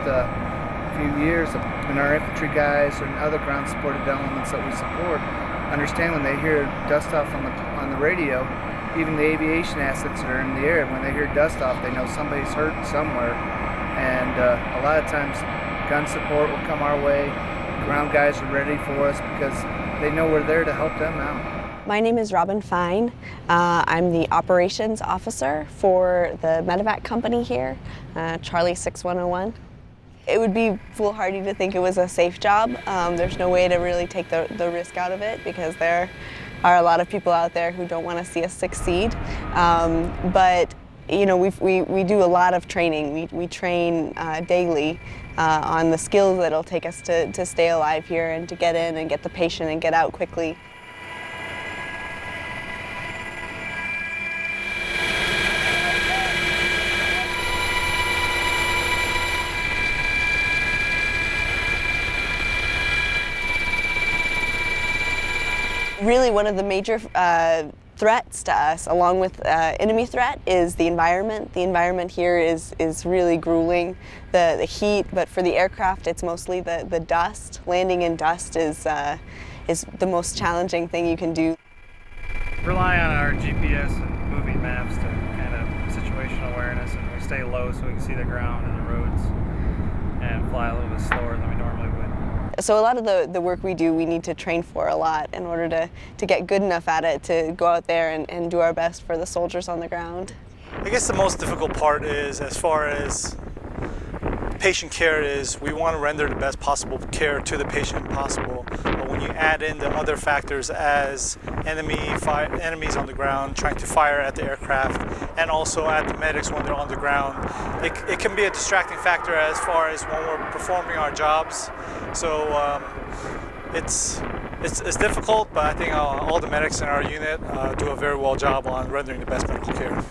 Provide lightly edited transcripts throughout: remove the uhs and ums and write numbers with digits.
few years, when our infantry guys and other ground supported elements that we support understand when they hear dust off on the radio, even the aviation assets that are in the air, when they hear dust off, they know somebody's hurt somewhere. And a lot of times gun support will come our way. Ground guys are ready for us because they know we're there to help them out. My name is Robin Fine. I'm the operations officer for the Medevac company here, Charlie 6101. It would be foolhardy to think it was a safe job. There's no way to really take the risk out of it because there are a lot of people out there who don't want to see us succeed. But you know, we do a lot of training. We train daily on the skills that it'll take us to stay alive here and to get in and get the patient and get out quickly. Really, one of the major threats to us, along with enemy threat, is the environment. The environment here is really grueling. The heat, but for the aircraft, it's mostly the dust. Landing in dust is the most challenging thing you can do. Rely on our GPS and moving maps to kind of situational awareness, and we stay low so we can see the ground and the roads, and fly a little bit slower than we normally would. So a lot of the work we do, we need to train for a lot in order to get good enough at it to go out there and do our best for the soldiers on the ground. I guess the most difficult part is, as far as patient care is, we want to render the best possible care to the patient possible. But when you add in the other factors as enemies on the ground trying to fire at the aircraft, and also at the medics when they're on the ground, it can be a distracting factor as far as when we're performing our jobs. So it's difficult, but I think all the medics in our unit do a very well job on rendering the best medical care.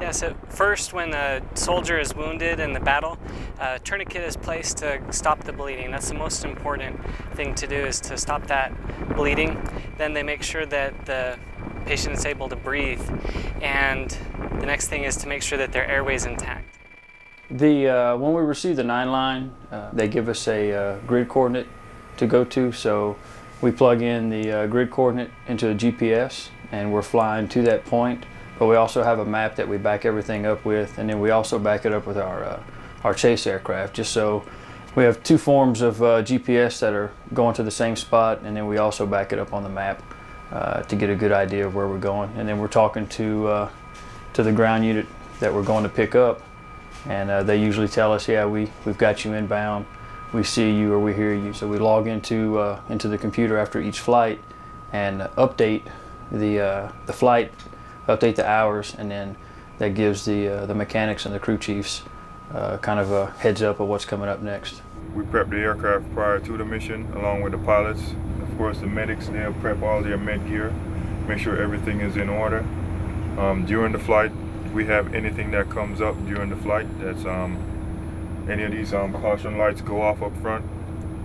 Yeah, so first, when a soldier is wounded in the battle, a tourniquet is placed to stop the bleeding. That's the most important thing to do, is to stop that bleeding. Then they make sure that the patient is able to breathe. And the next thing is to make sure that their airway is intact. When we receive the 9 line, they give us a grid coordinate to go to. So we plug in the grid coordinate into a GPS, and we're flying to that point. But we also have a map that we back everything up with, and then we also back it up with our chase aircraft, just so we have 2 forms of GPS that are going to the same spot, and then we also back it up on the map to get a good idea of where we're going. And then we're talking to the ground unit that we're going to pick up, and they usually tell us, yeah, we've got you inbound, we see you or we hear you. So we log into the computer after each flight and update the flight, update the hours, and then that gives the mechanics and the crew chiefs kind of a heads up of what's coming up next. We prep the aircraft prior to the mission, along with the pilots. Of course, the medics, they'll prep all their med gear, make sure everything is in order. During the flight, we have anything that comes up during the flight. That's any of these caution lights go off up front.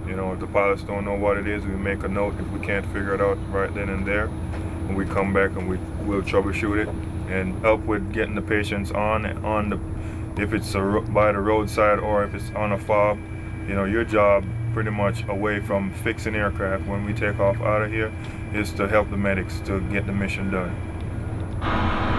You know, if the pilots don't know what it is, we make a note if we can't figure it out right then and there. And we come back and we'll troubleshoot it and help with getting the patients on the, if it's by the roadside or if it's on a fob. You know, your job pretty much away from fixing aircraft when we take off out of here is to help the medics to get the mission done.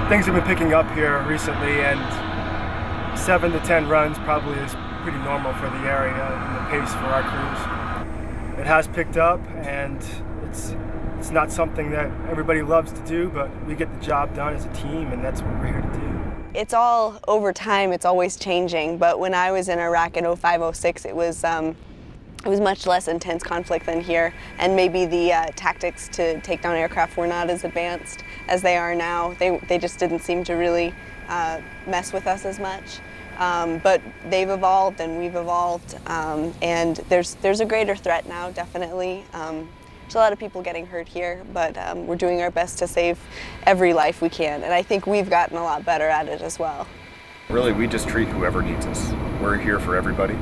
Things have been picking up here recently, and 7 to 10 runs probably is pretty normal for the area and the pace for our crews. It has picked up, and it's not something that everybody loves to do, but we get the job done as a team, and that's what we're here to do. It's all over time, it's always changing, but when I was in Iraq in 05-06, it was much less intense conflict than here, and maybe the tactics to take down aircraft were not as advanced as they are now. They just didn't seem to really mess with us as much. But they've evolved and we've evolved, and there's a greater threat now, definitely. There's a lot of people getting hurt here, but we're doing our best to save every life we can, and I think we've gotten a lot better at it as well. Really, we just treat whoever needs us. We're here for everybody.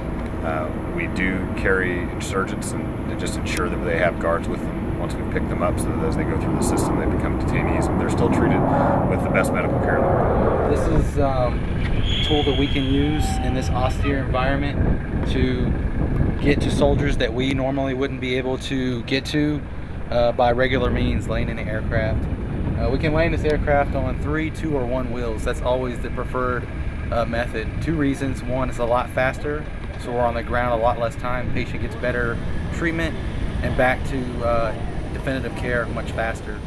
We do carry insurgents and just ensure that they have guards with them once we pick them up, so that as they go through the system they become detainees and they're still treated with the best medical care in the world. This is tool that we can use in this austere environment to get to soldiers that we normally wouldn't be able to get to by regular means, laying in the aircraft. We can land this aircraft on 3, 2, or 1 wheels. That's always the preferred method. 2 reasons. One, it's a lot faster, so we're on the ground a lot less time. The patient gets better treatment and back to definitive care much faster.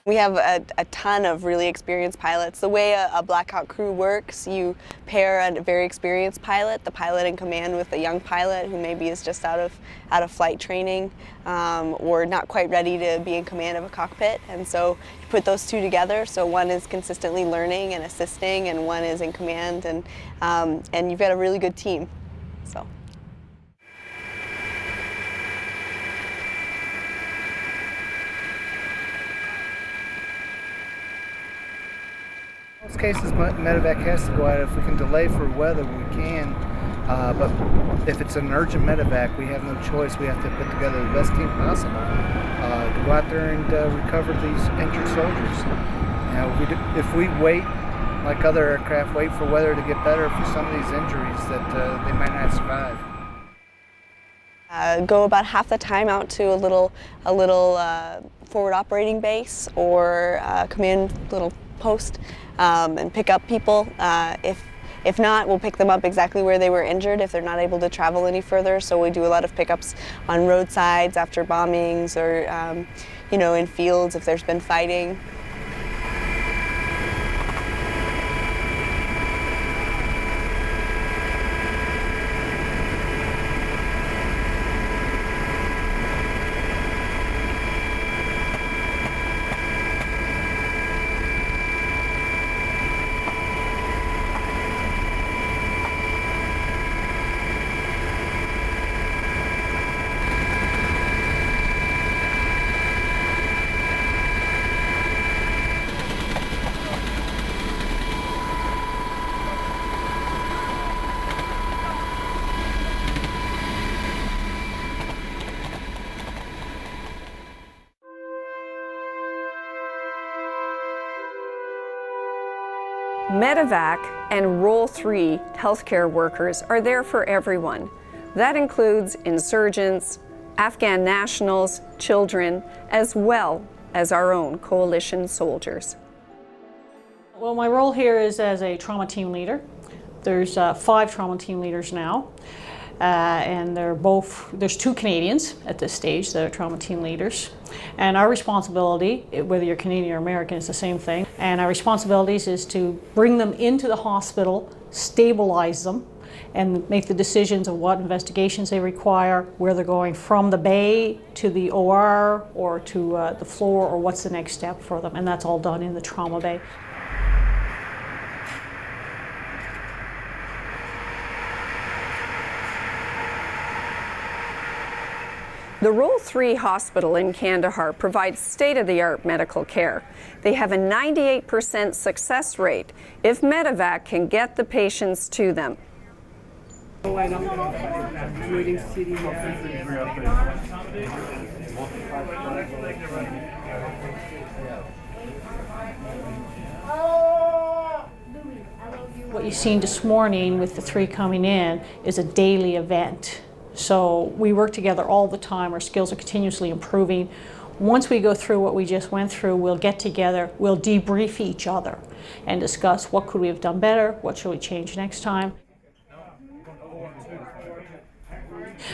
We have a ton of really experienced pilots. The way a Black Hawk crew works, you pair a very experienced pilot, the pilot in command, with a young pilot who maybe is just out of flight training or not quite ready to be in command of a cockpit. And so you put those 2 together, so one is consistently learning and assisting, and one is in command, and you've got a really good team. So. In most cases, Medevac has to go out. If we can delay for weather, we can. But if it's an urgent Medevac, we have no choice. We have to put together the best team possible to go out there and recover these injured soldiers. If we wait, like other aircraft, wait for weather to get better for some of these injuries, that they might not survive. Go about half the time out to a little forward operating base or command little post and pick up people. If not, we'll pick them up exactly where they were injured if they're not able to travel any further. So we do a lot of pickups on roadsides after bombings, or in fields if there's been fighting. Medevac and Role 3 healthcare workers are there for everyone. That includes insurgents, Afghan nationals, children, as well as our own coalition soldiers. Well, my role here is as a trauma team leader. There's 5 trauma team leaders now, and there's 2 Canadians at this stage that are trauma team leaders. And our responsibility, whether you're Canadian or American, is the same thing. And our responsibilities is to bring them into the hospital, stabilize them, and make the decisions of what investigations they require, where they're going from the bay to the OR or to the floor, or what's the next step for them. And that's all done in the trauma bay. The Role 3 hospital in Kandahar provides state-of-the-art medical care. They have a 98% success rate if Medevac can get the patients to them. What you've seen this morning with the 3 coming in is a daily event. So we work together all the time. Our skills are continuously improving. Once we go through what we just went through, we'll get together, we'll debrief each other and discuss what could we have done better, what should we change next time.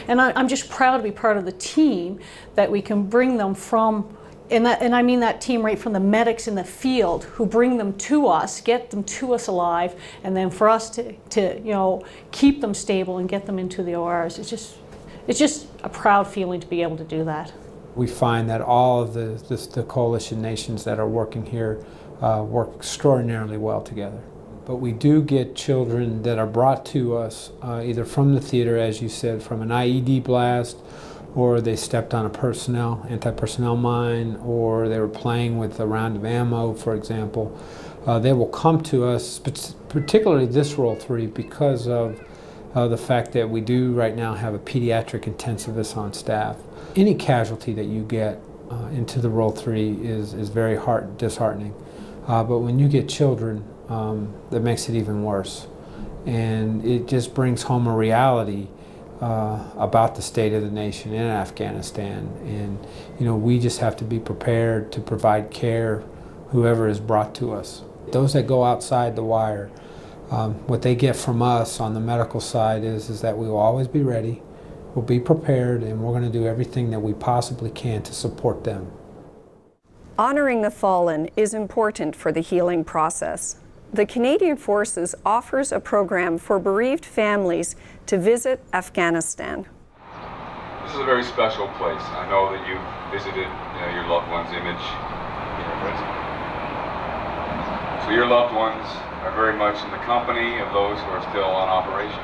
And I'm just proud to be part of the team that we can bring them from, and I mean that team right from the medics in the field who bring them to us, get them to us alive, and then for us to keep them stable and get them into the ORs. It's just a proud feeling to be able to do that. We find that all of the coalition nations that are working here work extraordinarily well together. But we do get children that are brought to us either from the theater, as you said, from an IED blast, or they stepped on a anti-personnel mine, or they were playing with a round of ammo, for example. They will come to us, particularly this Role 3, because of the fact that we do right now have a pediatric intensivist on staff. Any casualty that you get into the Role 3 is very disheartening. But when you get children that makes it even worse. And it just brings home a reality about the state of the nation in Afghanistan. And we just have to be prepared to provide care whoever is brought to us. Those that go outside the wire, what they get from us on the medical side is that we will always be ready, we'll be prepared, and we're going to do everything that we possibly can to support them. Honoring the fallen is important for the healing process. The Canadian Forces offers a program for bereaved families to visit Afghanistan. This is a very special place. I know that you've visited your loved one's image. So your loved ones are very much in the company of those who are still on operation.